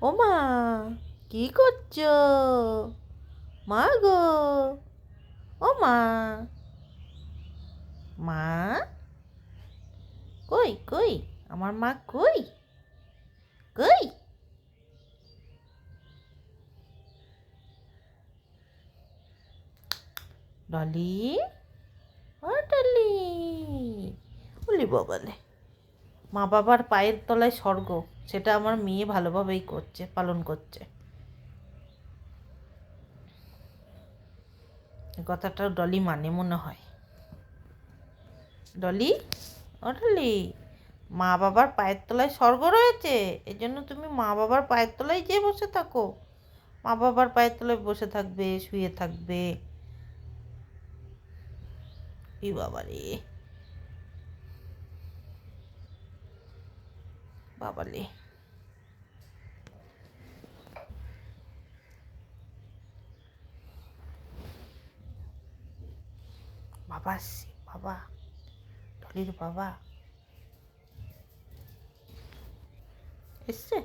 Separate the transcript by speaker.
Speaker 1: ও মা, কি করছো? মা গো, ও মা, মা কই কই, আমার মা কই কই? ডলি, ও ডলি, বলি বাবালে, মা বাবার পায়ের তলায় স্বর্গ, সেটা আমার মেয়ে ভালোভাবেই করছে, পালন করছে। এ কথাটা ডলি মানে মনে হয়। ডলি, ও ডলি, মা বাবার পায়ের তলায় স্বর্গ রয়েছে, এই জন্য তুমি মা বাবার পায়ের তলায় যেয়ে বসে থাকো। মা বাবার পায়ের তলায় বসে থাকবে, শুয়ে থাকবে। ই বাবারে, বাবালে, বাবা আসছে, বাবা, ডলির বাবা এসছে।